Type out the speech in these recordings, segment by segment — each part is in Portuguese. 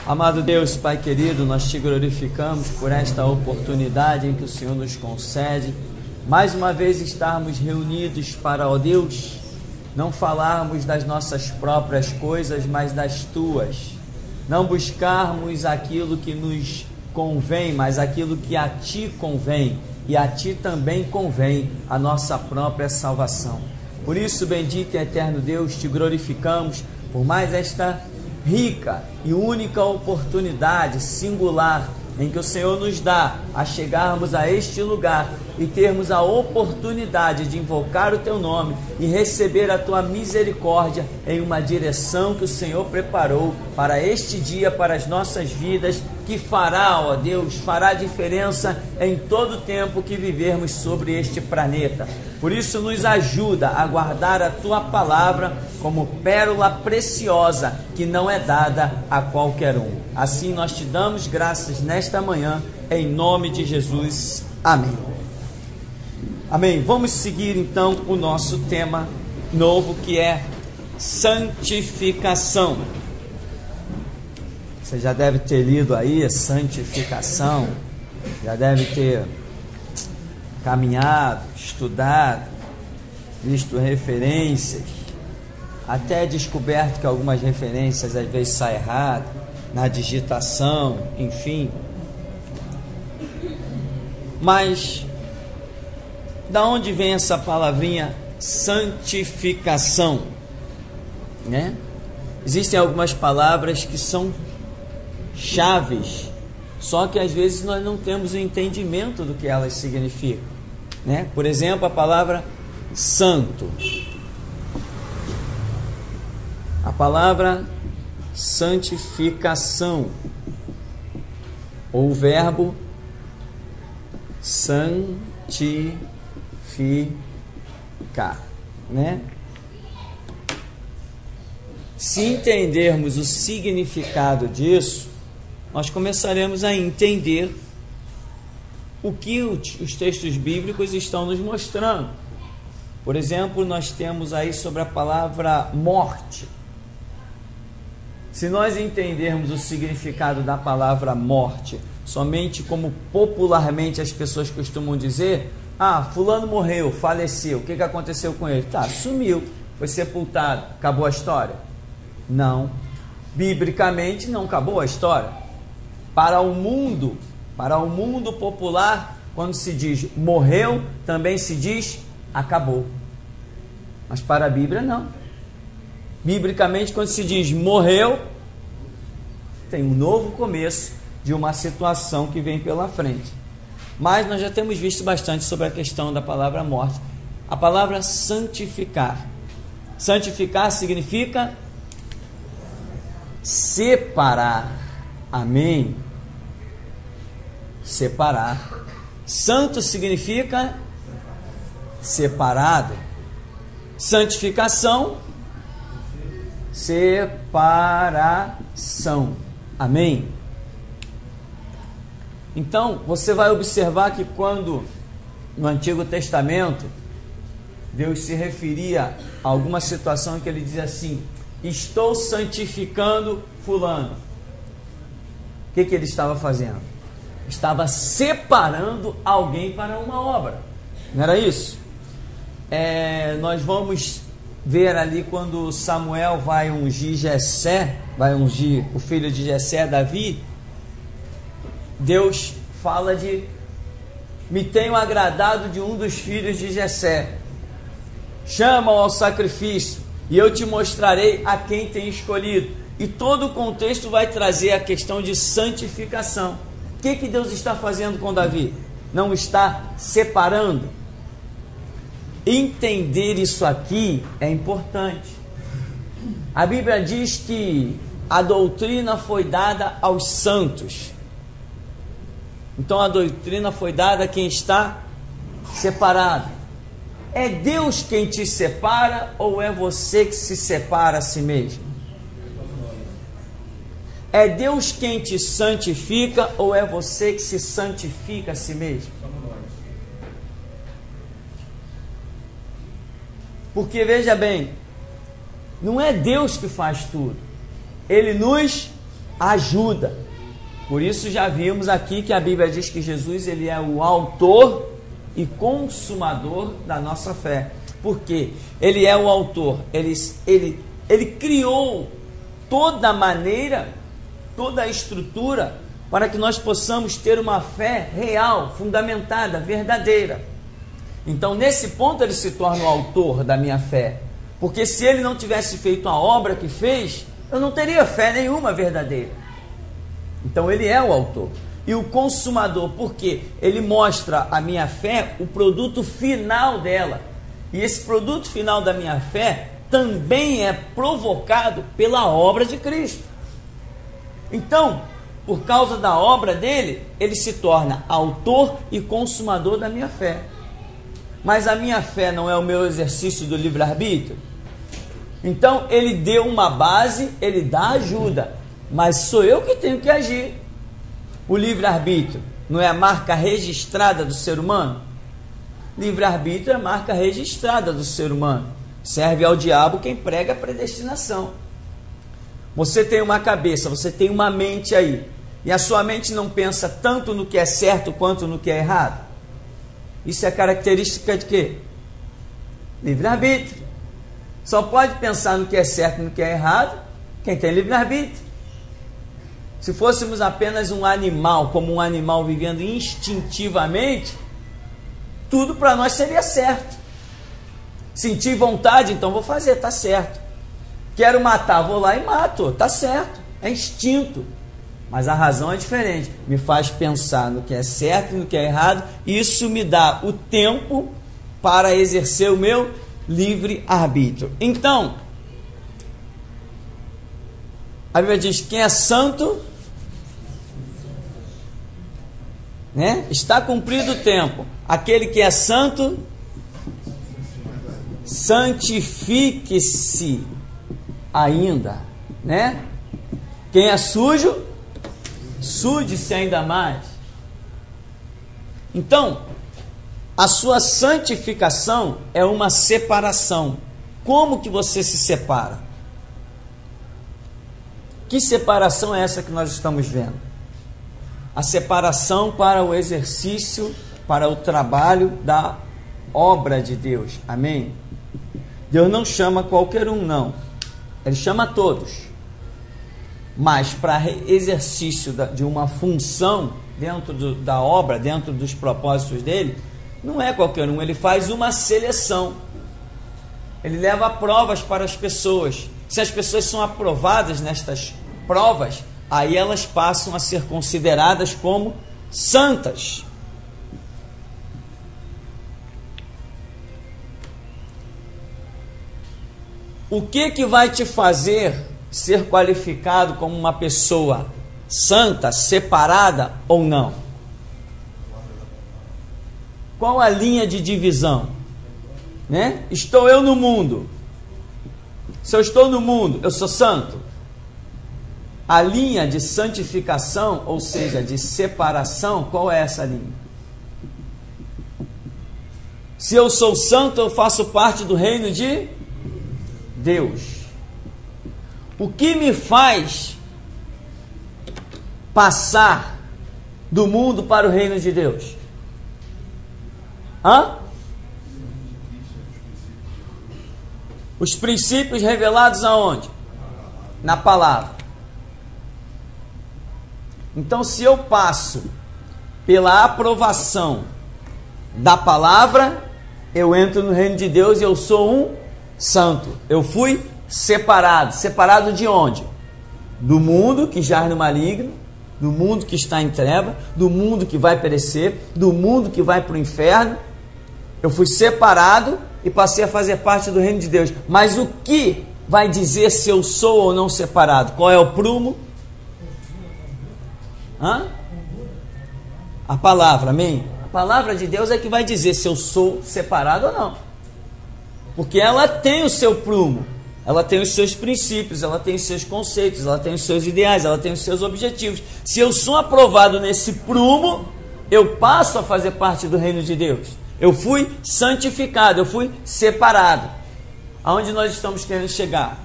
Amado Deus, Pai querido, nós te glorificamos por esta oportunidade em que o Senhor nos concede, mais uma vez estarmos reunidos para, ó Deus, não falarmos das nossas próprias coisas, mas das tuas, não buscarmos aquilo que nos convém, mas aquilo que a ti convém, e a ti também convém a nossa própria salvação. Por isso, bendito e eterno Deus, te glorificamos por mais esta rica e única oportunidade singular em que o Senhor nos dá a chegarmos a este lugar e termos a oportunidade de invocar o teu nome e receber a tua misericórdia em uma direção que o Senhor preparou para este dia, para as nossas vidas, que fará, ó Deus, fará diferença em todo o tempo que vivermos sobre este planeta. Por isso, nos ajuda a guardar a tua palavra como pérola preciosa que não é dada a qualquer um. Assim nós te damos graças nesta manhã, em nome de Jesus. Amém. Amém. Vamos seguir então o nosso tema novo, que é santificação. Você já deve ter lido aí a santificação, já deve ter caminhado, estudado, visto referências, até descoberto que algumas referências às vezes saem errado na digitação, enfim. Mas da onde vem essa palavrinha santificação, né? Existem algumas palavras que são chaves, só que às vezes nós não temos o entendimento do que elas significam, né? Por exemplo, a palavra santo. A palavra santificação, ou o verbo santificar, né? Se entendermos o significado disso, nós começaremos a entender o que os textos bíblicos estão nos mostrando. Por exemplo, nós temos aí sobre a palavra morte. Se nós entendermos o significado da palavra morte somente como popularmente as pessoas costumam dizer, fulano morreu, faleceu, o que aconteceu com ele? Sumiu, foi sepultado, acabou a história? Não, biblicamente não acabou a história. Para o mundo popular, quando se diz morreu, também se diz acabou. Mas para a Bíblia não. Biblicamente, quando se diz morreu, tem um novo começo de uma situação que vem pela frente. Mas nós já temos visto bastante sobre a questão da palavra morte. A palavra santificar. Santificar significa separar. Amém? Separar. Santo significa separado. Santificação, separação. Amém? Então, você vai observar que quando no Antigo Testamento Deus se referia a alguma situação que ele dizia assim: estou santificando fulano. O que ele estava fazendo? Estava separando alguém para uma obra. Não era isso? Nós vamos ver ali quando Samuel vai ungir Jessé, vai ungir o filho de Jessé, Davi. Deus fala de: me tenho agradado de um dos filhos de Jessé, chama-o ao sacrifício e eu te mostrarei a quem tem escolhido. E todo o contexto vai trazer a questão de santificação. O que Deus está fazendo com Davi? Não está separando. Entender isso aqui é importante. A Bíblia diz que a doutrina foi dada aos santos. Então a doutrina foi dada a quem está separado. É Deus quem te separa ou é você que se separa a si mesmo? É Deus quem te santifica ou é você que se santifica a si mesmo? Porque veja bem, não é Deus que faz tudo, Ele nos ajuda. Por isso já vimos aqui que a Bíblia diz que Jesus ele é o autor e consumador da nossa fé. Por quê? Ele é o autor, ele criou toda a maneira, toda a estrutura para que nós possamos ter uma fé real, fundamentada, verdadeira. Então, nesse ponto, ele se torna o autor da minha fé. Porque se ele não tivesse feito a obra que fez, eu não teria fé nenhuma verdadeira. Então, ele é o autor. E o consumador, porque ele mostra a minha fé, o produto final dela. E esse produto final da minha fé também é provocado pela obra de Cristo. Então, por causa da obra dele, ele se torna autor e consumador da minha fé. Mas a minha fé não é o meu exercício do livre-arbítrio? Então, ele deu uma base, ele dá ajuda, mas sou eu que tenho que agir. O livre-arbítrio não é a marca registrada do ser humano? Livre-arbítrio é a marca registrada do ser humano. Serve ao diabo quem prega a predestinação. Você tem uma cabeça, você tem uma mente aí, e a sua mente não pensa tanto no que é certo quanto no que é errado? Isso é característica de quê? Livre-arbítrio. Só pode pensar no que é certo e no que é errado quem tem livre-arbítrio. Se fôssemos apenas um animal, como um animal vivendo instintivamente, tudo para nós seria certo. Sentir vontade, então vou fazer, tá certo. Quero matar, vou lá e mato, tá certo, é instinto. Mas a razão é diferente, me faz pensar no que é certo e no que é errado, e isso me dá o tempo para exercer o meu livre-arbítrio. Então, a Bíblia diz, quem é santo, né, está cumprido o tempo. Aquele que é santo, santifique-se ainda, né? Quem é sujo, sude-se ainda mais. Então, a sua santificação é uma separação. Como que você se separa? Que separação é essa que nós estamos vendo? A separação para o exercício, para o trabalho da obra de Deus. Amém? Deus não chama qualquer um, não. Ele chama todos. Mas para exercício de uma função dentro da obra, dentro dos propósitos dele, não é qualquer um. Ele faz uma seleção. Ele leva provas para as pessoas. Se as pessoas são aprovadas nestas provas, aí elas passam a ser consideradas como santas. O que vai te fazer ser qualificado como uma pessoa santa, separada ou não? Qual a linha de divisão? Né? Estou eu no mundo. Se eu estou no mundo, eu sou santo. A linha de santificação, ou seja, de separação, qual é essa linha? Se eu sou santo, eu faço parte do reino de Deus. O que me faz passar do mundo para o reino de Deus? Os princípios revelados aonde? Na palavra. Então, se eu passo pela aprovação da palavra, eu entro no reino de Deus e eu sou um santo. Eu fui separado. Separado de onde? Do mundo que jaz no maligno, do mundo que está em treva, do mundo que vai perecer, do mundo que vai para o inferno. Eu fui separado e passei a fazer parte do reino de Deus. Mas o que vai dizer se eu sou ou não separado? Qual é o prumo? A palavra, amém? A palavra de Deus é que vai dizer se eu sou separado ou não. Porque ela tem o seu prumo, ela tem os seus princípios, ela tem os seus conceitos, ela tem os seus ideais, ela tem os seus objetivos. Se eu sou aprovado nesse prumo, eu passo a fazer parte do reino de Deus. Eu fui santificado, eu fui separado. Aonde nós estamos querendo chegar?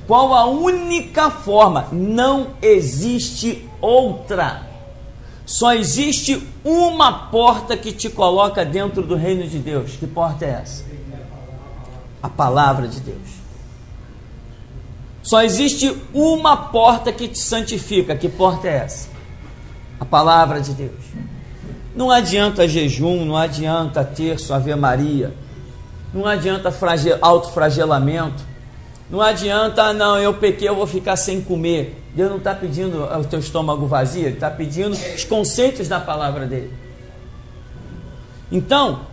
Qual a única forma? Não existe outra. Só existe uma porta que te coloca dentro do reino de Deus. Que porta é essa? A palavra de Deus. Só existe uma porta que te santifica. Que porta é essa? A palavra de Deus. Não adianta jejum, não adianta terço, Ave Maria, não adianta autoflagelamento, não adianta, não, eu pequei, eu vou ficar sem comer. Deus não está pedindo o teu estômago vazio, Ele está pedindo os conceitos da palavra dele. Então,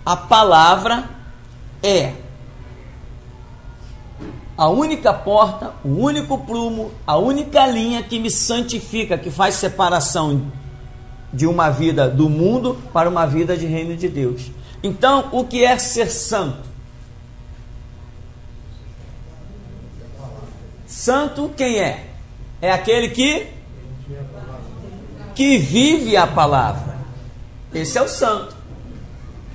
a palavra é a única porta, o único prumo, a única linha que me santifica, que faz separação de uma vida do mundo para uma vida de reino de Deus. Então, o que é ser santo? Santo quem é? É aquele que vive a palavra. Esse é o santo.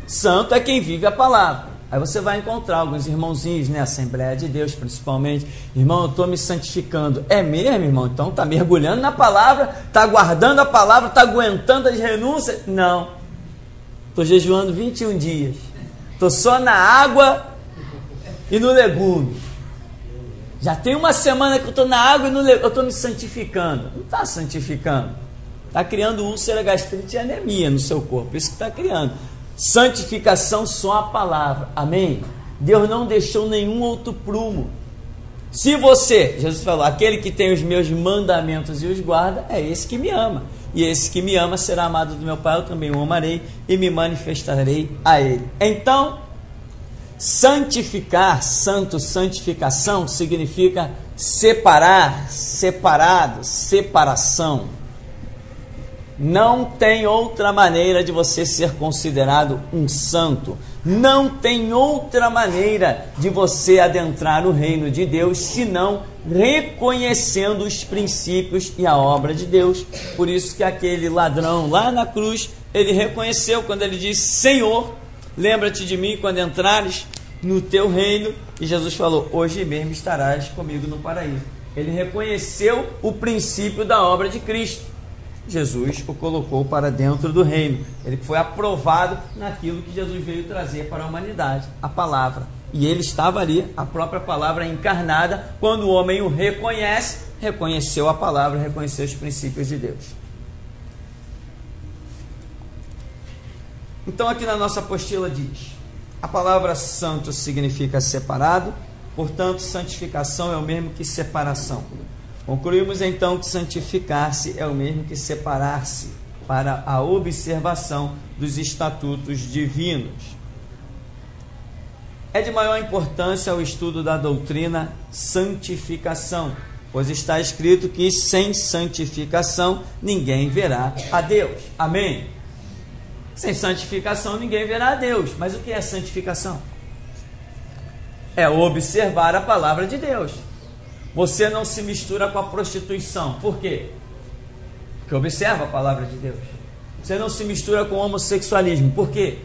Santo é quem vive a palavra. Aí você vai encontrar alguns irmãozinhos, né? Assembleia de Deus, principalmente. Irmão, eu estou me santificando. É mesmo, irmão? Então está mergulhando na palavra, está guardando a palavra, está aguentando as renúncias? Não. Estou jejuando 21 dias. Estou só na água e no legume. Já tem uma semana que eu estou na água e no legume. Eu estou me santificando. Não está santificando. Está criando úlcera, gastrite e anemia no seu corpo. Isso que está criando. Santificação só a palavra, amém? Deus não deixou nenhum outro prumo. Se você, Jesus falou, aquele que tem os meus mandamentos e os guarda, é esse que me ama. E esse que me ama será amado do meu Pai, eu também o amarei e me manifestarei a ele. Então, santificar, santificação significa separar, separado, separação. Não tem outra maneira de você ser considerado um santo. Não tem outra maneira de você adentrar o reino de Deus, senão reconhecendo os princípios e a obra de Deus. Por isso que aquele ladrão lá na cruz, ele reconheceu quando ele disse: Senhor, lembra-te de mim quando entrares no teu reino. E Jesus falou: hoje mesmo estarás comigo no paraíso. Ele reconheceu o princípio da obra de Cristo. Jesus o colocou para dentro do reino. Ele foi aprovado naquilo que Jesus veio trazer para a humanidade, a palavra. E ele estava ali, a própria palavra encarnada. Quando o homem o reconhece, reconheceu a palavra, reconheceu os princípios de Deus. Então aqui na nossa apostila diz: a palavra santo significa separado, portanto santificação é o mesmo que separação. Concluímos então que santificar-se é o mesmo que separar-se para a observação dos estatutos divinos. É de maior importância o estudo da doutrina santificação, pois está escrito que sem santificação ninguém verá a Deus. Amém? Sem santificação ninguém verá a Deus. Mas o que é santificação? É observar a palavra de Deus. Você não se mistura com a prostituição. Por quê? Porque observa a palavra de Deus. Você não se mistura com o homossexualismo. Por quê?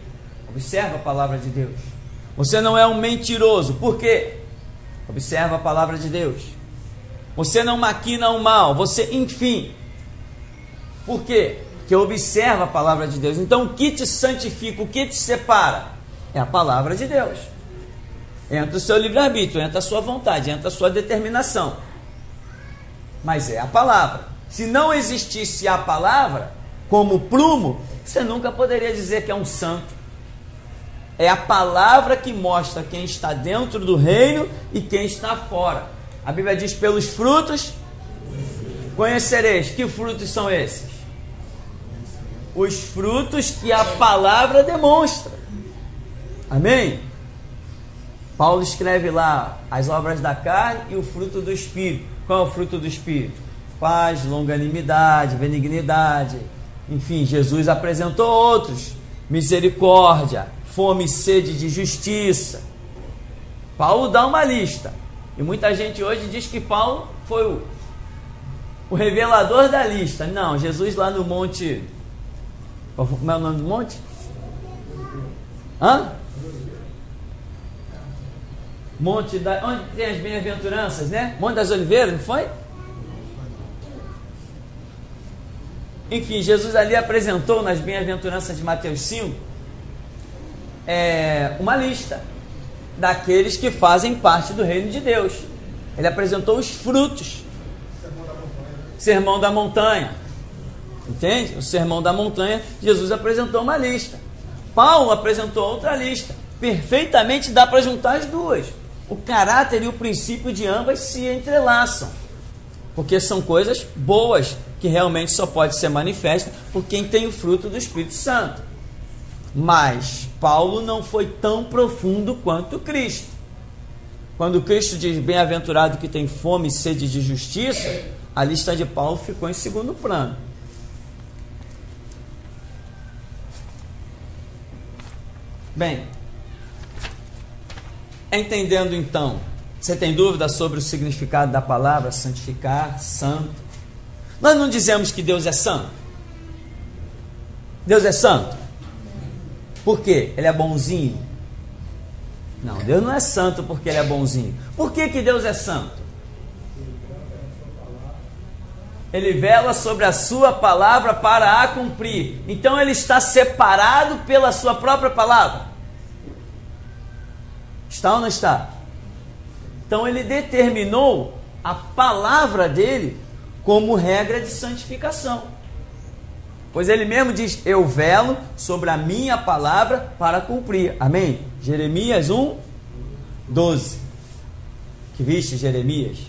Observa a palavra de Deus. Você não é um mentiroso. Por quê? Observa a palavra de Deus. Você não maquina o mal. Você, enfim. Por quê? Porque observa a palavra de Deus. Então, o que te santifica, o que te separa? É a palavra de Deus. Entra o seu livre-arbítrio, entra a sua vontade, entra a sua determinação. Mas é a palavra. Se não existisse a palavra como prumo, você nunca poderia dizer que é um santo. É a palavra que mostra quem está dentro do reino e quem está fora. A Bíblia diz: pelos frutos conhecereis. Que frutos são esses? Os frutos que a palavra demonstra. Amém? Paulo escreve lá as obras da carne e o fruto do Espírito. Qual é o fruto do Espírito? Paz, longanimidade, benignidade. Enfim, Jesus apresentou outros. Misericórdia, fome e sede de justiça. Paulo dá uma lista. E muita gente hoje diz que Paulo foi o revelador da lista. Não, Jesus lá no monte... Como é o nome do monte? Onde tem as bem-aventuranças, né? Monte das Oliveiras, não foi? Enfim, Jesus ali apresentou nas bem-aventuranças de Mateus 5 uma lista daqueles que fazem parte do reino de Deus. Ele apresentou os frutos. Sermão da montanha. Entende? O sermão da montanha, Jesus apresentou uma lista. Paulo apresentou outra lista. Perfeitamente dá para juntar as duas. O caráter e o princípio de ambas se entrelaçam. Porque são coisas boas que realmente só pode ser manifesta por quem tem o fruto do Espírito Santo. Mas Paulo não foi tão profundo quanto Cristo. Quando Cristo diz bem-aventurado que tem fome e sede de justiça, a lista de Paulo ficou em segundo plano. Bem, entendendo então, você tem dúvida sobre o significado da palavra santificar, santo? Nós não dizemos que Deus é santo. Deus é santo. Por quê? Ele é bonzinho? Não, Deus não é santo porque Ele é bonzinho. Por que que Deus é santo? Ele vela sobre a sua palavra para a cumprir. Então Ele está separado pela sua própria palavra. Está ou não está? Então Ele determinou a palavra dele como regra de santificação. Pois Ele mesmo diz, eu velo sobre a minha palavra para cumprir. Amém? Jeremias 1:12. Que viste, Jeremias?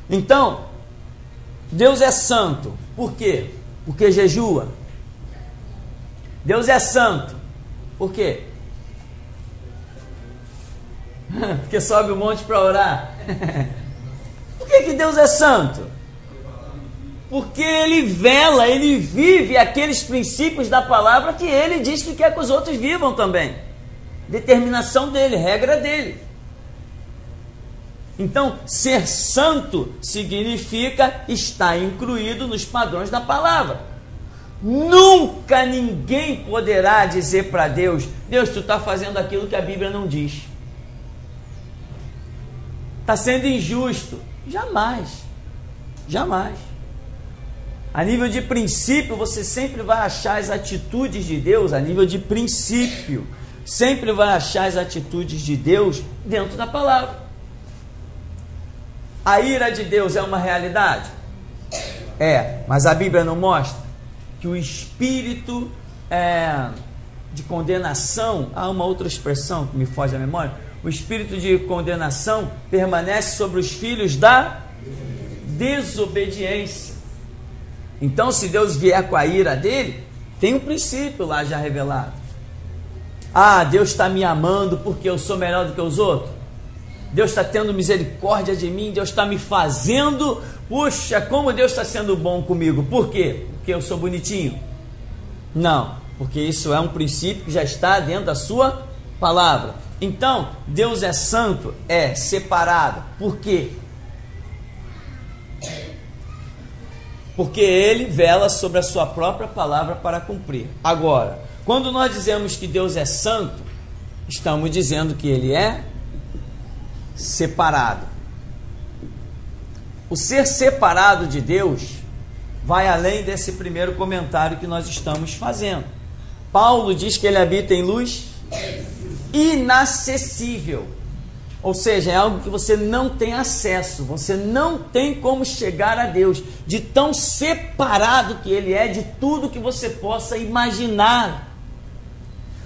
Então, Deus é santo. Por quê? Porque jejua. Deus é santo. Por quê? Porque sobe o monte para orar. Por que Deus é santo? Porque Ele vela, Ele vive aqueles princípios da palavra que Ele diz que quer que os outros vivam também. Determinação dele, regra dele. Então, ser santo significa estar incluído nos padrões da palavra. Nunca ninguém poderá dizer para Deus, Deus, tu está fazendo aquilo que a Bíblia não diz. Está sendo injusto. Jamais. Jamais. A nível de princípio, você sempre vai achar as atitudes de Deus, a nível de princípio, sempre vai achar as atitudes de Deus dentro da palavra. A ira de Deus é uma realidade? É, mas a Bíblia não mostra que o espírito de condenação, há uma outra expressão que me foge à memória, o espírito de condenação permanece sobre os filhos da desobediência. Então, se Deus vier com a ira dele, tem um princípio lá já revelado. Ah, Deus está me amando porque eu sou melhor do que os outros? Deus está tendo misericórdia de mim, Deus está me fazendo, puxa, como Deus está sendo bom comigo. Por quê? Porque eu sou bonitinho? Não, porque isso é um princípio que já está dentro da sua palavra. Então, Deus é santo, é separado. Por quê? Porque Ele vela sobre a sua própria palavra para cumprir. Agora, quando nós dizemos que Deus é santo, estamos dizendo que Ele é separado. O ser separado de Deus vai além desse primeiro comentário que nós estamos fazendo. Paulo diz que Ele habita em luz inacessível. Ou seja, é algo que você não tem acesso, você não tem como chegar a Deus, de tão separado que Ele é de tudo que você possa imaginar.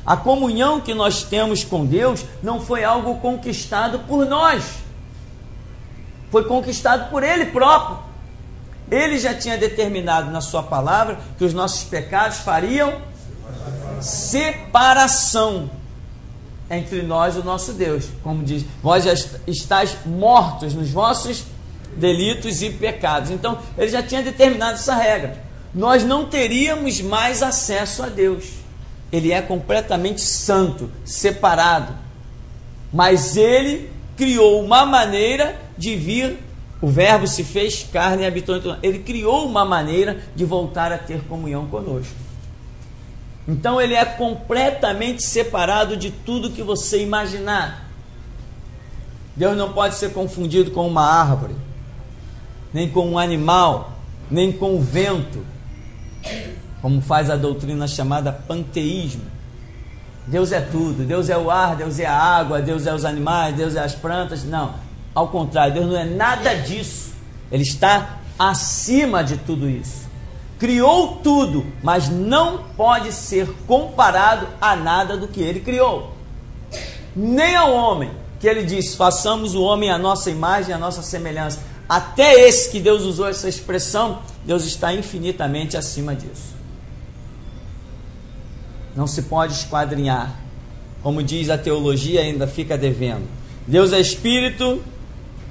A comunhão que nós temos com Deus não foi algo conquistado por nós, foi conquistado por Ele próprio. Ele já tinha determinado na sua palavra que os nossos pecados fariam separação entre nós e o nosso Deus. Como diz, vós já estáis mortos nos vossos delitos e pecados. Então, Ele já tinha determinado essa regra. Nós não teríamos mais acesso a Deus. Ele é completamente santo, separado. Mas Ele criou uma maneira de vir, o Verbo se fez carne e habitou entre nós. Ele criou uma maneira de voltar a ter comunhão conosco. Então Ele é completamente separado de tudo que você imaginar. Deus não pode ser confundido com uma árvore, nem com um animal, nem com o vento, como faz a doutrina chamada panteísmo. Deus é tudo, Deus é o ar, Deus é a água, Deus é os animais, Deus é as plantas. Não, ao contrário, Deus não é nada disso. Ele está acima de tudo isso. Criou tudo, mas não pode ser comparado a nada do que Ele criou. Nem ao homem, que Ele diz, façamos o homem à nossa imagem, à nossa semelhança. Até esse que Deus usou essa expressão, Deus está infinitamente acima disso. Não se pode esquadrinhar. Como diz a teologia, ainda fica devendo. Deus é espírito,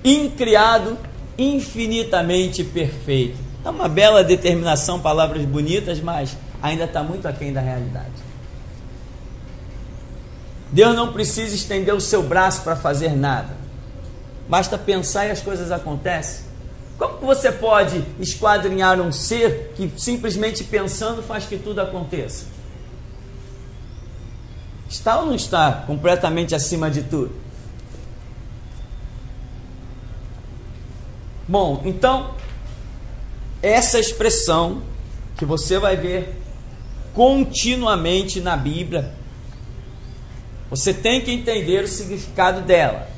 incriado, infinitamente perfeito. É uma bela determinação, palavras bonitas, mas ainda está muito aquém da realidade. Deus não precisa estender o seu braço para fazer nada. Basta pensar e as coisas acontecem. Como que você pode esquadrinhar um ser que simplesmente pensando faz que tudo aconteça? Está ou não está completamente acima de tudo? Bom, então, essa expressão que você vai ver continuamente na Bíblia, você tem que entender o significado dela.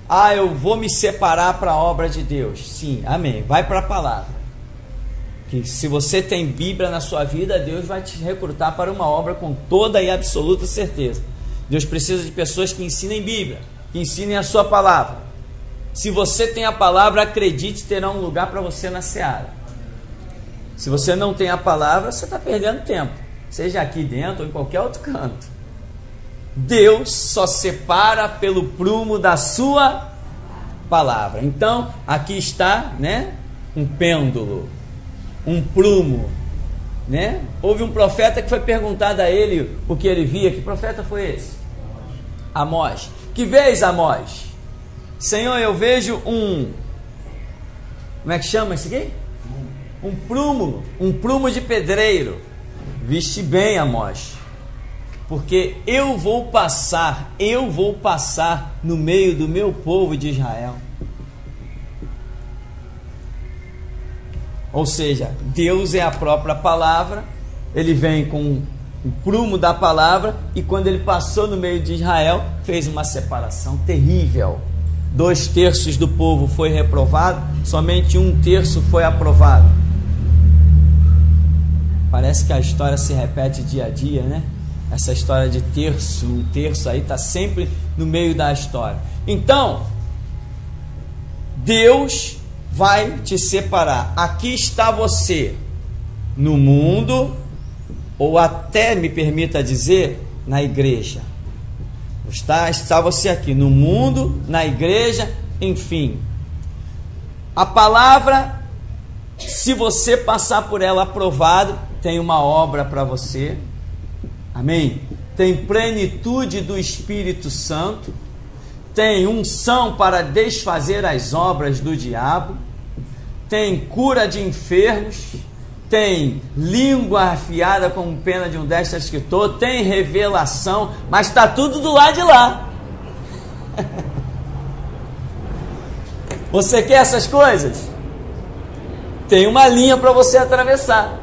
Ah, eu vou me separar para a obra de Deus. Sim, amém. Vai para a palavra. Que se você tem Bíblia na sua vida, Deus vai te recrutar para uma obra com toda e absoluta certeza. Deus precisa de pessoas que ensinem Bíblia, que ensinem a sua palavra. Se você tem a palavra, acredite, terá um lugar para você na seara. Se você não tem a palavra, você está perdendo tempo, seja aqui dentro ou em qualquer outro canto. Deus só separa pelo prumo da sua palavra. Então, aqui está, né, um pêndulo, um prumo, né? Houve um profeta que foi perguntado a ele o que ele via. Que profeta foi esse? Amós. Que vês, Amós? Senhor, eu vejo um... Como é que chama isso aqui? Um prumo de pedreiro. Viste bem, Amós, porque eu vou passar no meio do meu povo de Israel. Ou seja, Deus é a própria palavra. Ele vem com o prumo da palavra, e quando ele passou no meio de Israel, fez uma separação terrível. 2/3 do povo foi reprovado, somente 1/3 foi aprovado. Parece que a história se repete dia a dia, né? Essa história de terço, 1/3 aí está sempre no meio da história. Então, Deus vai te separar. Aqui está você no mundo, ou até, me permita dizer, na igreja. Está você aqui no mundo, na igreja, enfim. A palavra, se você passar por ela aprovado, tem uma obra para você. Amém? Tem plenitude do Espírito Santo, tem unção para desfazer as obras do diabo, tem cura de enfermos, tem língua afiada como pena de um destro escritor, tem revelação, mas está tudo do lado de lá. Você quer essas coisas? Tem uma linha para você atravessar.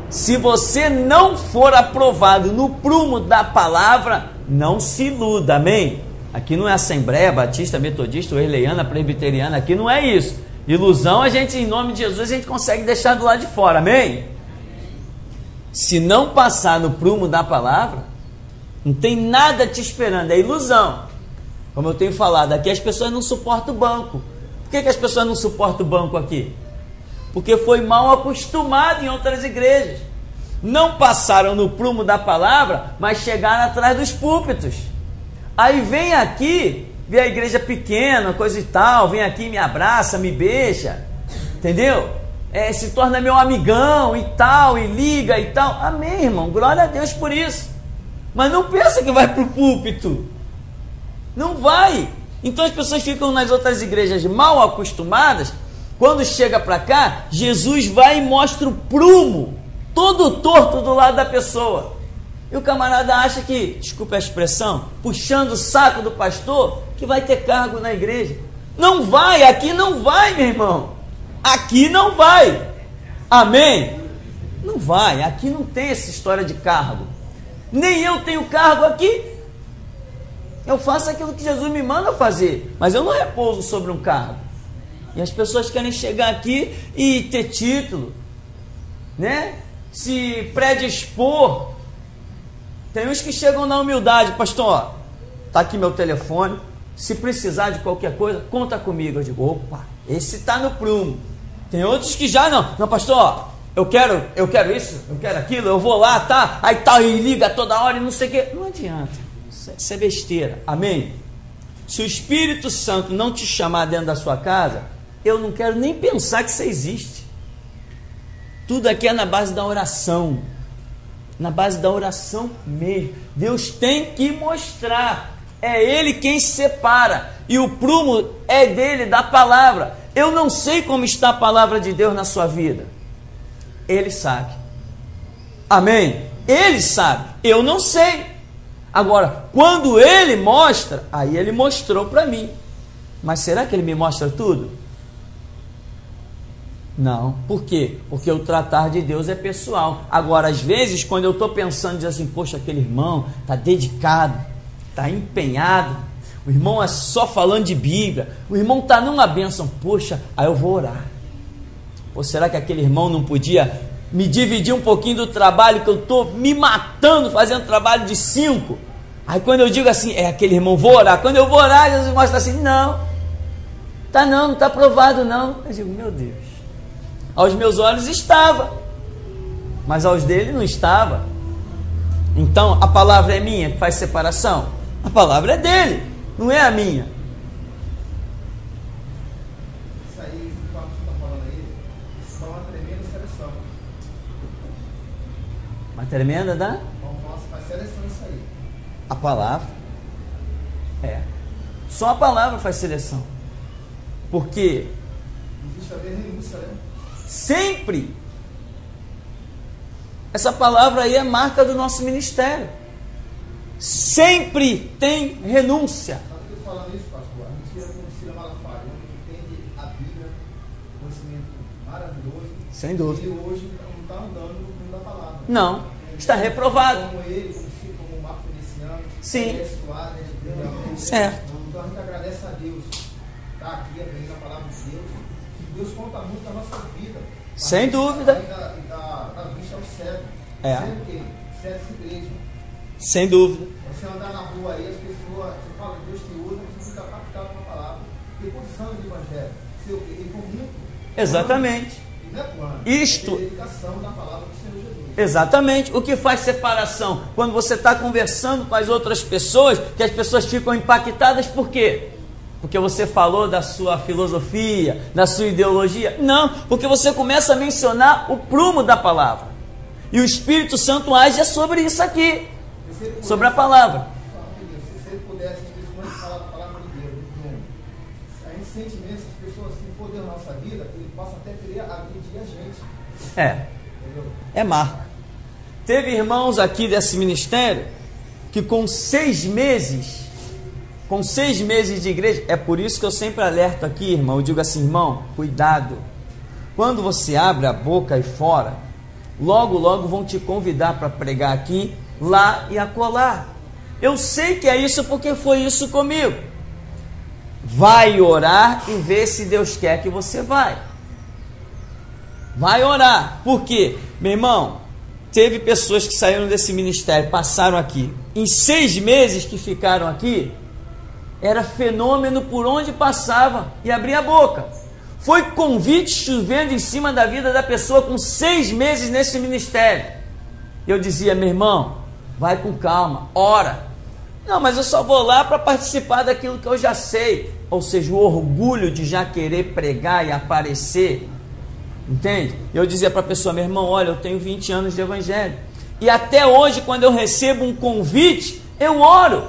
Se você não for aprovado no prumo da palavra, não se iluda, amém? Aqui não é Assembleia Batista, Metodista, Wesleyana, Presbiteriana, aqui não é isso. Ilusão a gente, em nome de Jesus, a gente consegue deixar do lado de fora, amém? Se não passar no prumo da palavra, não tem nada te esperando, é ilusão. Como eu tenho falado, aqui as pessoas não suportam o banco. Por que as pessoas não suportam o banco aqui? Porque foi mal acostumado em outras igrejas. Não passaram no prumo da palavra, mas chegaram atrás dos púlpitos. Aí vem aqui, vê a igreja pequena, coisa e tal, vem aqui, me abraça, me beija, entendeu? Se torna meu amigão e tal, e liga e tal. Amém, irmão, glória a Deus por isso. Mas não pensa que vai para o púlpito. Não vai. Então as pessoas ficam nas outras igrejas mal acostumadas. Quando chega para cá, Jesus vai e mostra o prumo, todo torto do lado da pessoa. E o camarada acha que, desculpa a expressão, puxando o saco do pastor, que vai ter cargo na igreja. Não vai, aqui não vai, meu irmão. Aqui não vai. Amém? Não vai, aqui não tem essa história de cargo. Nem eu tenho cargo aqui. Eu faço aquilo que Jesus me manda fazer, mas eu não repouso sobre um cargo. E as pessoas querem chegar aqui e ter título, né? Se predispor. Tem uns que chegam na humildade, pastor, tá aqui meu telefone, se precisar de qualquer coisa, conta comigo. Eu digo, opa, esse tá no prumo. Tem outros que já não, pastor, eu quero isso, eu quero aquilo, eu vou lá, tá? Aí tá, e liga toda hora e não sei o que. Não adianta, isso é besteira, amém? Se o Espírito Santo não te chamar dentro da sua casa, eu não quero nem pensar que você existe. Tudo aqui é na base da oração. Na base da oração mesmo. Deus tem que mostrar. É Ele quem separa. E o prumo é dele, da palavra. Eu não sei como está a palavra de Deus na sua vida. Ele sabe. Amém? Ele sabe. Eu não sei. Agora, quando Ele mostra, aí Ele mostrou para mim. Mas será que Ele me mostra tudo? Não. Por quê? Porque o tratar de Deus é pessoal. Agora, às vezes, quando eu estou pensando, diz assim, poxa, aquele irmão está dedicado, está empenhado, o irmão é só falando de Bíblia, o irmão está numa bênção, poxa, aí eu vou orar. Pô, será que aquele irmão não podia me dividir um pouquinho do trabalho que eu estou me matando fazendo trabalho de 5? Aí quando eu digo assim, é aquele irmão, vou orar. Quando eu vou orar, Jesus mostra assim, não está aprovado não. Eu digo, meu Deus. Aos meus olhos estava, mas aos dele não estava. Então a palavra é minha que faz separação? A palavra é dele, não é a minha. Isso aí, o que você está falando aí, isso é uma tremenda seleção. Uma tremenda, né? Nossa, faz seleção isso aí. A palavra é. Só a palavra faz seleção. Porque existe a renúncia, né? Sempre essa palavra aí é marca do nosso ministério. Sempre tem renúncia. Sabe que eu estou falando isso, pastor? A mentira conhecida Malafaia, onde entende a Bíblia, conhecimento maravilhoso. Sem dúvida. Ele hoje não está andando no mundo da palavra. Não, está reprovado. Como ele, como o Marco Feliciano, sim. Ele é suave, né, de Deus, certo. Então a gente agradece a Deus. Está aqui aprendendo a palavra de Deus. Deus conta muito da nossa vida. Sem dúvida. Da vista ao cego. É. Sempre que cego se igreja. Sem dúvida. Você andar na rua aí, as pessoas, você fala que Deus te usa, você fica impactado com a palavra. Porque posição do evangelho. Ele foi muito. Exatamente. E não é plano. Isto. É dedicação da palavra do Senhor Jesus. Exatamente. O que faz separação? Quando você está conversando com as outras pessoas, que as pessoas ficam impactadas, por quê? Porque você falou da sua filosofia, da sua ideologia? Não, porque você começa a mencionar o prumo da palavra. E o Espírito Santo age sobre isso aqui, sobre a palavra. Se ele pudesse, principalmente falar da palavra de Deus, a gente sente mesmo, se as pessoas, se for Deus na nossa vida, ele possa até querer agredir a gente. É marca. Teve irmãos aqui desse ministério que com 6 meses de igreja, é por isso que eu sempre alerto aqui, irmão, eu digo assim, irmão, cuidado, quando você abre a boca aí fora, logo vão te convidar para pregar aqui, lá e acolá. Eu sei que é isso porque foi isso comigo. Vai orar e ver se Deus quer que você vai orar, por quê? Meu irmão, teve pessoas que saíram desse ministério, passaram aqui, em 6 meses que ficaram aqui, era fenômeno por onde passava e abria a boca. Foi convite chovendo em cima da vida da pessoa com 6 meses nesse ministério. Eu dizia, meu irmão, vai com calma, ora. Não, mas eu só vou lá para participar daquilo que eu já sei. Ou seja, o orgulho de já querer pregar e aparecer. Entende? Eu dizia para a pessoa, meu irmão, olha, eu tenho 20 anos de evangelho. E até hoje, quando eu recebo um convite, eu oro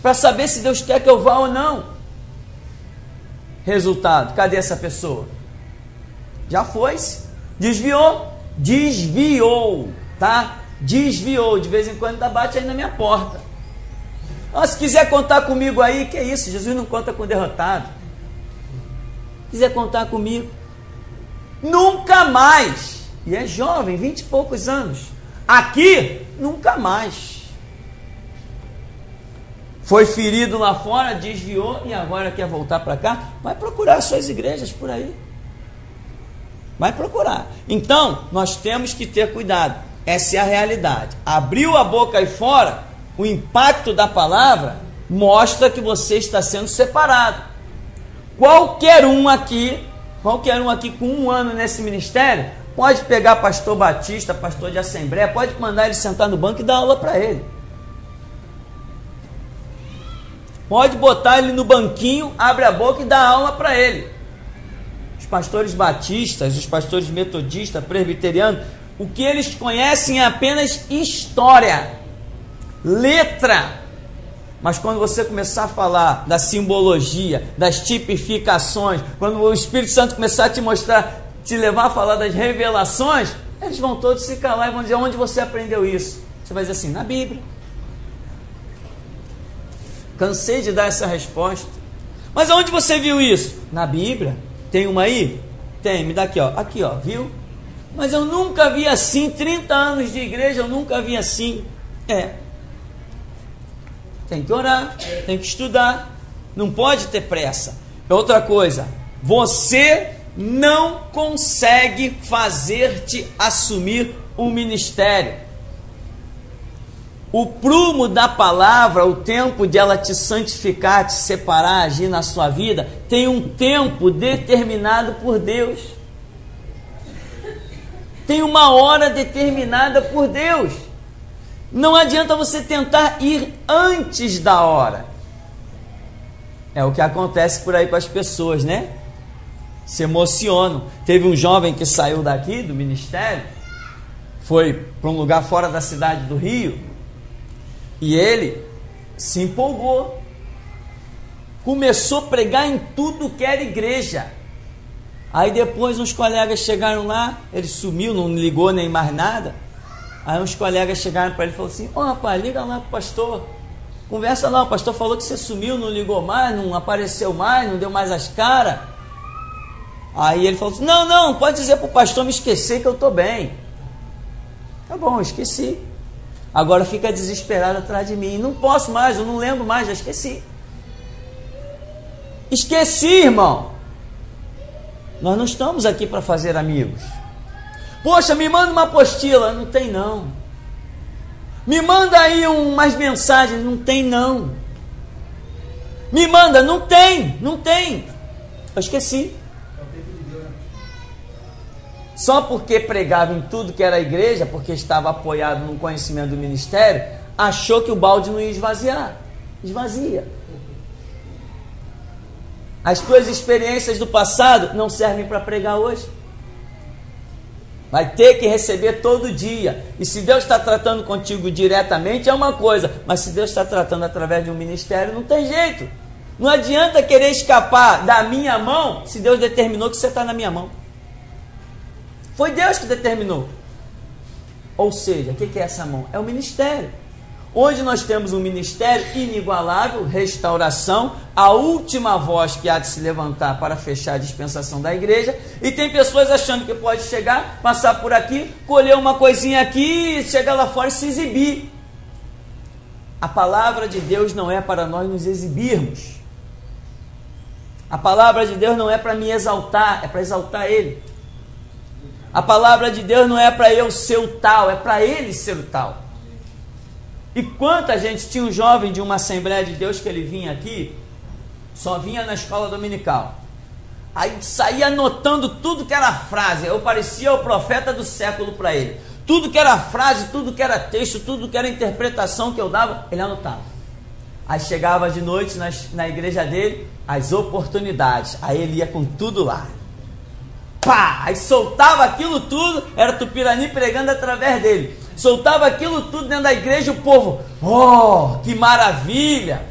para saber se Deus quer que eu vá ou não. Resultado, cadê essa pessoa? Já foi-se, desviou, tá? desviou, de vez em quando ainda bate aí na minha porta. Se quiser contar comigo aí, que é isso, Jesus não conta com derrotado. Se quiser contar comigo, nunca mais. E é jovem, 20 e poucos anos. Aqui, nunca mais. Foi ferido lá fora, desviou e agora quer voltar para cá. Vai procurar suas igrejas por aí. Vai procurar. Então, nós temos que ter cuidado. Essa é a realidade. Abriu a boca aí fora, o impacto da palavra mostra que você está sendo separado. Qualquer um aqui com 1 ano nesse ministério, pode pegar pastor batista, pastor de assembleia, pode mandar ele sentar no banco e dar aula para ele. Pode botar ele no banquinho, abre a boca e dá aula para ele. Os pastores batistas, os pastores metodistas, presbiterianos, o que eles conhecem é apenas história, letra. Mas quando você começar a falar da simbologia, das tipificações, quando o Espírito Santo começar a te mostrar, te levar a falar das revelações, eles vão todos se calar e vão dizer: onde você aprendeu isso? Você vai dizer assim: na Bíblia. Cansei de dar essa resposta. Mas aonde você viu isso? Na Bíblia. Tem uma aí? Tem, me dá aqui, ó. Aqui, ó, viu? Mas eu nunca vi assim, 30 anos de igreja, eu nunca vi assim. Tem que orar, tem que estudar, não pode ter pressa. Outra coisa, você não consegue fazer-te assumir um ministério. O prumo da palavra, o tempo de ela te santificar, te separar, agir na sua vida, tem um tempo determinado por Deus. Tem uma hora determinada por Deus. Não adianta você tentar ir antes da hora. É o que acontece por aí com as pessoas, né? Se emocionam. Teve um jovem que saiu daqui do ministério, foi para um lugar fora da cidade do Rio, e ele se empolgou. Começou a pregar em tudo que era igreja. Aí depois uns colegas chegaram lá, ele sumiu, não ligou nem mais nada. Aí uns colegas chegaram para ele e falaram assim: rapaz, liga lá pro pastor, conversa lá, o pastor falou que você sumiu, não ligou mais, não apareceu mais, não deu mais as caras. Aí ele falou assim: não, pode dizer pro pastor me esquecer que eu estou bem. Tá bom, eu esqueci. Agora fica desesperado atrás de mim. Não posso mais, eu não lembro mais, já esqueci. Esqueci, irmão. Nós não estamos aqui para fazer amigos. Poxa, me manda uma apostila. Não tem não. Me manda aí umas mensagens. Não tem não. Me manda. Não tem. Eu esqueci. Só porque pregava em tudo que era igreja, porque estava apoiado no conhecimento do ministério, achou que o balde não ia esvaziar. Esvazia. As tuas experiências do passado não servem para pregar hoje. Vai ter que receber todo dia. E se Deus está tratando contigo diretamente é uma coisa, mas se Deus está tratando através de um ministério, não tem jeito. Não adianta querer escapar da minha mão se Deus determinou que você está na minha mão. Foi Deus que determinou. Ou seja, o que é essa mão? É o ministério. Hoje nós temos um ministério inigualável, restauração, a última voz que há de se levantar para fechar a dispensação da igreja, e tem pessoas achando que pode chegar, passar por aqui, colher uma coisinha aqui, chegar lá fora e se exibir. A palavra de Deus não é para nós nos exibirmos. A palavra de Deus não é para me exaltar, é para exaltar Ele. A palavra de Deus não é para eu ser o tal, é para Ele ser o tal. E quanta gente, tinha um jovem de uma Assembleia de Deus que ele vinha aqui, só vinha na escola dominical. Aí saía anotando tudo que era frase, eu parecia o profeta do século para ele. Tudo que era frase, tudo que era texto, tudo que era interpretação que eu dava, ele anotava. Aí chegava de noite na igreja dele, as oportunidades, aí ele ia com tudo lá. Pá! Aí soltava aquilo tudo, era Tupirani pregando através dele. Soltava aquilo tudo dentro da igreja, o povo, que maravilha!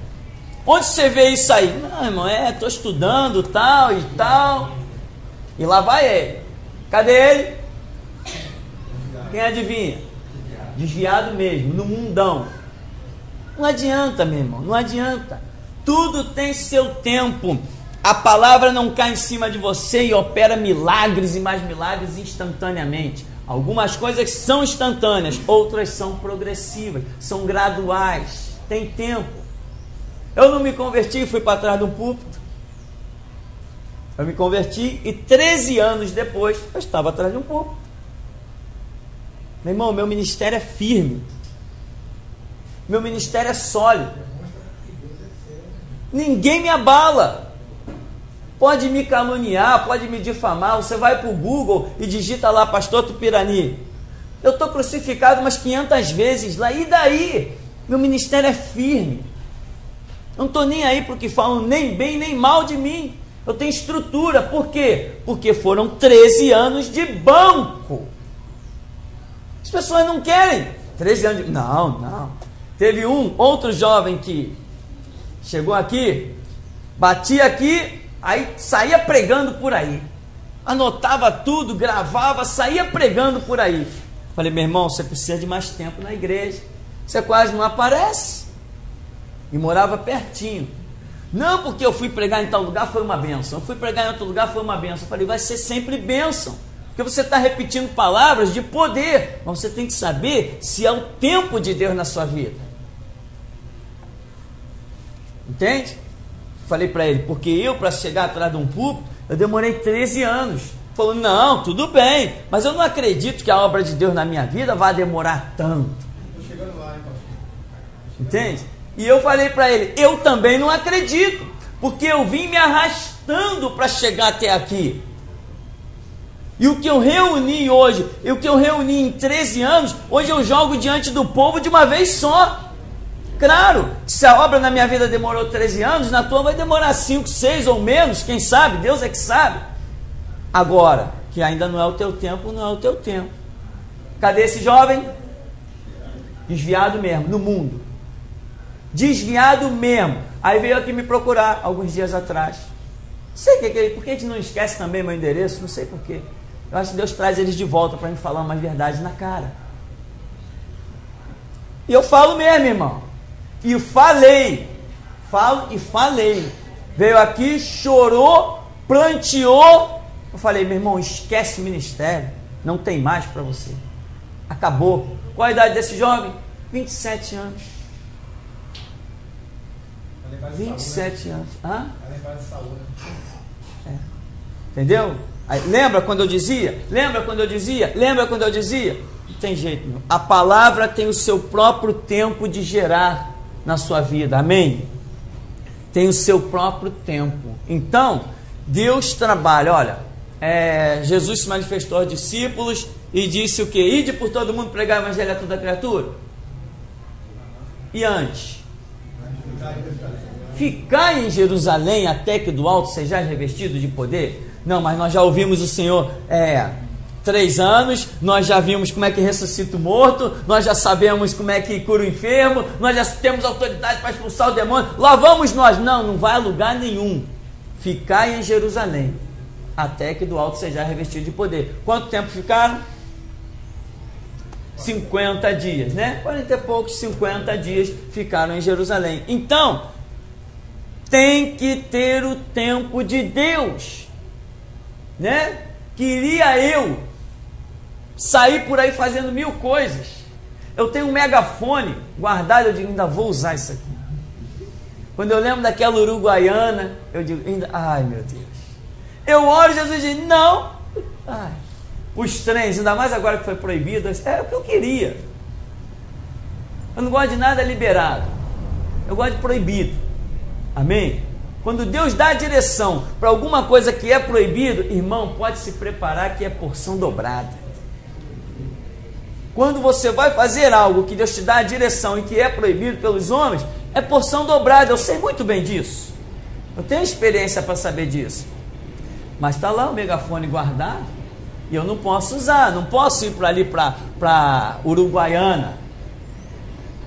Onde você vê isso aí? Não, irmão, estou estudando tal e tal. E lá vai ele. Cadê ele? Quem adivinha? desviado mesmo, no mundão. Não adianta, meu irmão, não adianta. Tudo tem seu tempo. A palavra não cai em cima de você e opera milagres e mais milagres instantaneamente. Algumas coisas são instantâneas, outras são progressivas, são graduais, tem tempo. Eu não me converti e fui para trás de um púlpito. Eu me converti e 13 anos depois eu estava atrás de um púlpito. Meu irmão, meu ministério é firme. Meu ministério é sólido. Ninguém me abala. Pode me caluniar, pode me difamar. Você vai para o Google e digita lá Pastor Tupirani. Eu estou crucificado umas 500 vezes lá. E daí? Meu ministério é firme. Não estou nem aí para o que falam nem bem nem mal de mim. Eu tenho estrutura. Por quê? Porque foram 13 anos de banco. As pessoas não querem. 13 anos de... Não. Teve outro jovem que chegou aqui, batia aqui, aí saía pregando por aí. Anotava tudo, gravava, saía pregando por aí. Falei, meu irmão, você precisa de mais tempo na igreja. Você quase não aparece. E morava pertinho. Não, porque eu fui pregar em tal lugar, foi uma bênção. Eu fui pregar em outro lugar, foi uma bênção. Eu falei, vai ser sempre bênção. Porque você está repetindo palavras de poder. Mas você tem que saber se é o tempo de Deus na sua vida. Entende? Falei para ele, porque eu, para chegar atrás de um púlpito, eu demorei 13 anos. Falou, não, tudo bem, mas eu não acredito que a obra de Deus na minha vida vá demorar tanto. Estou chegando lá, então. Entende? E eu falei para ele, eu também não acredito, porque eu vim me arrastando para chegar até aqui. E o que eu reuni hoje, e o que eu reuni em 13 anos, hoje eu jogo diante do povo de uma vez só. Claro, se a obra na minha vida demorou 13 anos, na tua vai demorar 5, 6 ou menos, quem sabe, Deus é que sabe. Agora, que ainda não é o teu tempo, não é o teu tempo. Cadê esse jovem? Desviado mesmo, no mundo. Desviado mesmo. Aí veio aqui me procurar, alguns dias atrás. Não sei por que a gente não esquece também meu endereço, não sei porquê. Eu acho que Deus traz eles de volta para me falar uma verdade na cara. E eu falo mesmo, irmão. E falo e falei. Veio aqui, chorou, planteou. Eu falei, meu irmão, esquece o ministério. Não tem mais para você. Acabou. Qual a idade desse jovem? 27 anos. 27 anos. Hã? É. Entendeu? Aí, lembra quando eu dizia? Não tem jeito, meu. A palavra tem o seu próprio tempo de gerar na sua vida, amém? Tem o seu próprio tempo. Então, Deus trabalha, olha, Jesus se manifestou aos discípulos e disse o que? Ide por todo mundo pregar o evangelho a toda criatura. E antes? Ficar em Jerusalém até que do alto sejais revestido de poder? Não, mas nós já ouvimos o Senhor 3 anos, nós já vimos como é que ressuscita o morto, nós já sabemos como é que cura o enfermo, nós já temos autoridade para expulsar o demônio, lá vamos nós. Não vai a lugar nenhum. Ficai em Jerusalém, até que do alto seja revestido de poder. Quanto tempo ficaram? 50 dias, né? 40 e poucos, 50 dias ficaram em Jerusalém. Então, tem que ter o tempo de Deus, né? Queria eu sair por aí fazendo 1000 coisas. Eu tenho um megafone guardado, eu digo, ainda vou usar isso aqui. Quando eu lembro daquela uruguaiana, eu digo, ai meu Deus. Eu oro, Jesus diz, não. Ai, os trens, ainda mais agora que foi proibido, era o que eu queria. Eu não gosto de nada liberado. Eu gosto de proibido. Amém? Quando Deus dá a direção para alguma coisa que é proibido, irmão, pode se preparar que é porção dobrada. Quando você vai fazer algo que Deus te dá a direção e que é proibido pelos homens, é porção dobrada. Eu sei muito bem disso. Eu tenho experiência para saber disso. Mas está lá o megafone guardado e eu não posso usar. Não posso ir para ali, para Uruguaiana,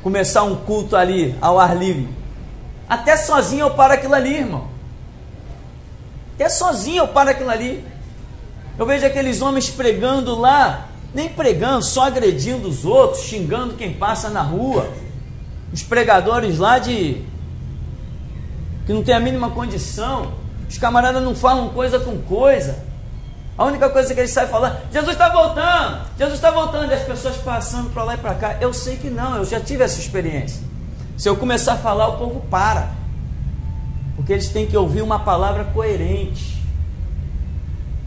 começar um culto ali ao ar livre. Até sozinho eu paro aquilo ali, irmão. Até sozinho eu paro aquilo ali. Eu vejo aqueles homens pregando lá nem pregando, só agredindo os outros, xingando quem passa na rua. Os pregadores lá que não tem a mínima condição, os camaradas não falam coisa com coisa. A única coisa que eles sabem falar, Jesus está voltando, e as pessoas passando para lá e para cá. Eu sei que não, eu já tive essa experiência. Se eu começar a falar, o povo para, porque eles têm que ouvir uma palavra coerente,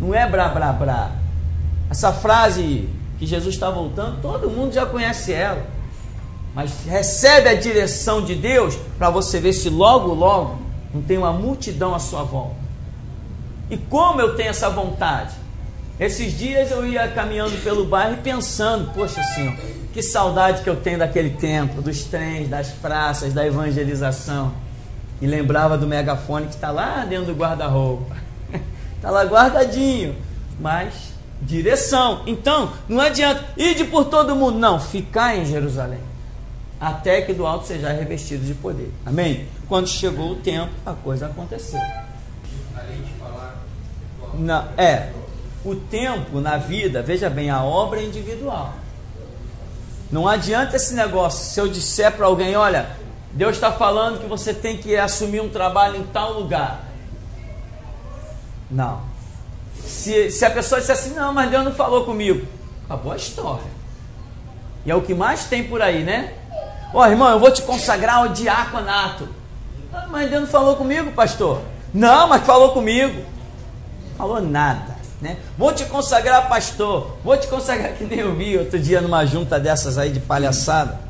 não é blá blá blá. Essa frase que Jesus está voltando, todo mundo já conhece ela, mas recebe a direção de Deus para você ver se logo não tem uma multidão à sua volta. E como eu tenho essa vontade? Esses dias eu ia caminhando pelo bairro e pensando, poxa Senhor, que saudade que eu tenho daquele tempo, dos trens, das praças, da evangelização. E lembrava do megafone que está lá dentro do guarda-roupa. Está lá guardadinho, mas direção. Então, não adianta ir por todo mundo, não, ficar em Jerusalém, até que do alto seja revestido de poder. Amém? Quando chegou o tempo, a coisa aconteceu. Além de falar, não, o tempo na vida, veja bem, a obra é individual. Não adianta esse negócio, se eu disser para alguém, olha, Deus está falando que você tem que assumir um trabalho em tal lugar. Não. Se a pessoa disser assim, não, mas Deus não falou comigo, acabou a história. E é o que mais tem por aí, né? Ó, irmão, eu vou te consagrar ao diaconato. Ah, mas Deus não falou comigo, pastor. Não, mas falou comigo. Falou nada, né? Vou te consagrar pastor, vou te consagrar, que nem eu vi outro dia numa junta dessas aí de palhaçada.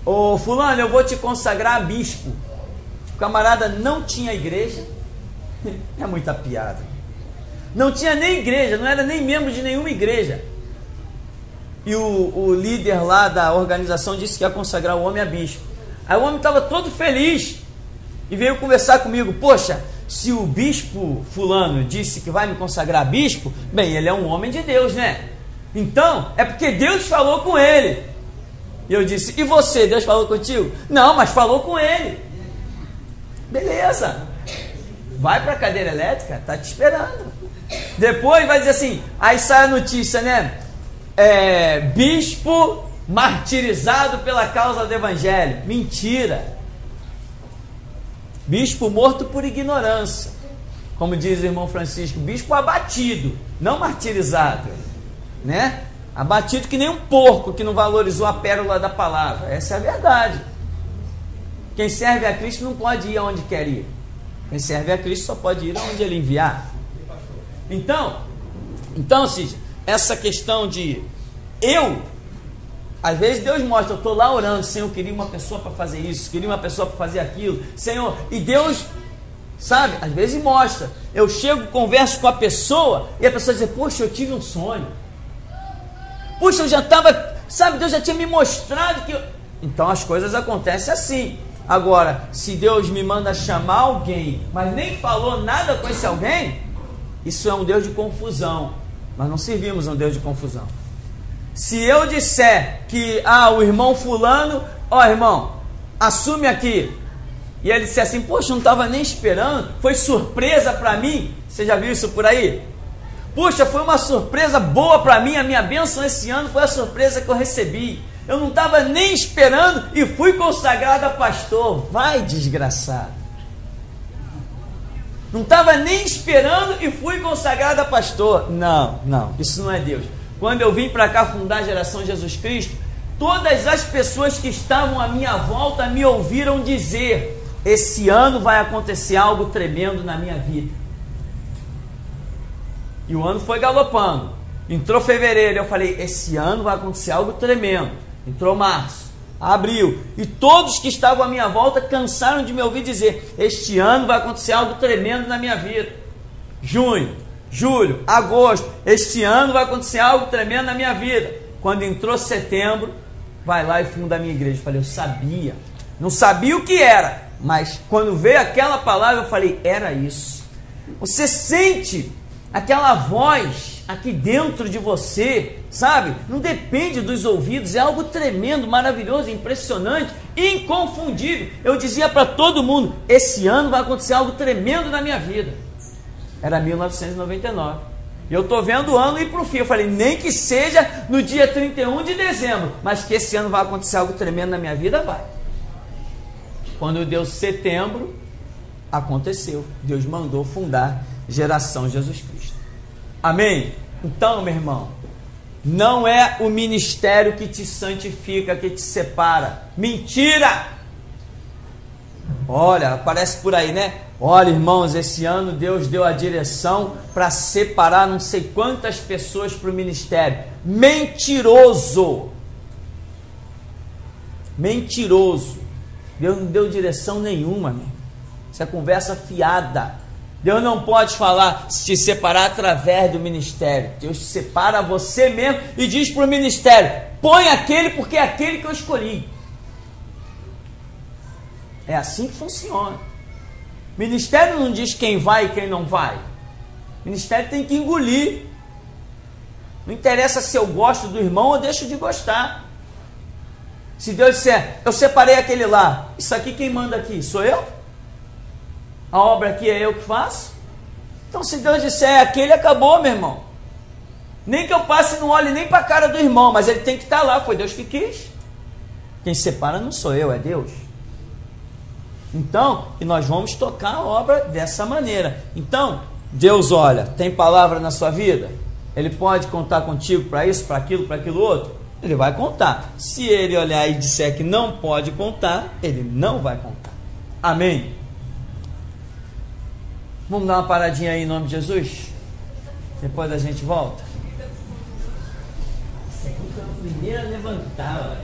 Ô fulano, eu vou te consagrar bispo. O camarada não tinha igreja. É muita piada. Não tinha nem igreja, não era nem membro de nenhuma igreja. E o líder lá da organização disse que ia consagrar o homem a bispo. Aí o homem estava todo feliz e veio conversar comigo. Poxa, se o bispo fulano disse que vai me consagrar a bispo, bem, ele é um homem de Deus, né? Então, é porque Deus falou com ele. E eu disse, e você, Deus falou contigo? Não, mas falou com ele. Beleza. Vai para a cadeira elétrica, tá te esperando. Depois vai dizer assim, aí sai a notícia, né? Bispo martirizado pela causa do evangelho. Mentira. Bispo morto por ignorância, como diz o irmão Francisco, bispo abatido, não martirizado, né? Abatido que nem um porco que não valorizou a pérola da palavra. Essa é a verdade. Quem serve a Cristo não pode ir aonde quer ir. Quem serve a Cristo só pode ir aonde Ele enviar. Então, Cid, essa questão de às vezes Deus mostra, eu estou lá orando, Senhor, eu queria uma pessoa para fazer isso, queria uma pessoa para fazer aquilo, Senhor, e Deus, sabe, às vezes mostra, eu chego, converso com a pessoa, e a pessoa diz, poxa, eu tive um sonho, puxa, eu já estava, sabe, Deus já tinha me mostrado que então as coisas acontecem assim. Agora, se Deus me manda chamar alguém, mas nem falou nada com esse alguém, isso é um Deus de confusão. Nós não servimos um Deus de confusão. Se eu disser que, o irmão fulano, irmão, assume aqui, e ele disser assim, poxa, não estava nem esperando, foi surpresa para mim, você já viu isso por aí? Puxa, foi uma surpresa boa para mim, a minha bênção esse ano foi a surpresa que eu recebi, eu não estava nem esperando e fui consagrado a pastor. Vai, desgraçado. Não estava nem esperando e fui consagrado a pastor. Não, isso não é Deus. Quando eu vim para cá fundar a Geração Jesus Cristo, todas as pessoas que estavam à minha volta me ouviram dizer, esse ano vai acontecer algo tremendo na minha vida. E o ano foi galopando. Entrou fevereiro, eu falei, esse ano vai acontecer algo tremendo. Entrou março, abril, e todos que estavam à minha volta cansaram de me ouvir dizer, este ano vai acontecer algo tremendo na minha vida. Junho, julho, agosto, este ano vai acontecer algo tremendo na minha vida. Quando entrou setembro, vai lá e funda a minha igreja. Eu falei, eu sabia, não sabia o que era, mas quando veio aquela palavra, eu falei, era isso. Você sente aquela voz aqui dentro de você, sabe? Não depende dos ouvidos, é algo tremendo, maravilhoso, impressionante, inconfundível. Eu dizia para todo mundo, esse ano vai acontecer algo tremendo na minha vida. Era 1999. E eu estou vendo o ano ir para o fim. Eu falei, nem que seja no dia 31 de dezembro, mas que esse ano vai acontecer algo tremendo na minha vida, vai. Quando deu setembro, aconteceu. Deus mandou fundar Geração Jesus Cristo. Amém? Então, meu irmão, não é o ministério que te santifica, que te separa. Mentira! Olha, aparece por aí, né? Olha, irmãos, esse ano Deus deu a direção para separar não sei quantas pessoas para o ministério. Mentiroso! Mentiroso! Deus não deu direção nenhuma, meu. Isso é conversa fiada. Deus não pode falar, te separar através do ministério. Deus te separa você mesmo e diz para o ministério, põe aquele porque é aquele que eu escolhi. É assim que funciona. Ministério não diz quem vai e quem não vai. Ministério tem que engolir. Não interessa se eu gosto do irmão ou deixo de gostar. Se Deus disser, eu separei aquele lá, isso aqui quem manda aqui? Sou eu? A obra aqui é eu que faço? Então se Deus disser é aquele, acabou, meu irmão. Nem que eu passe e não olhe nem para a cara do irmão, mas ele tem que estar lá, foi Deus que quis. Quem separa não sou eu, é Deus. Então, e nós vamos tocar a obra dessa maneira. Então, Deus olha, tem palavra na sua vida? Ele pode contar contigo para isso, para aquilo outro? Ele vai contar. Se ele olhar e disser que não pode contar, ele não vai contar. Amém? Vamos dar uma paradinha aí em nome de Jesus? Depois a gente volta. Essa aqui foi a primeira a levantar,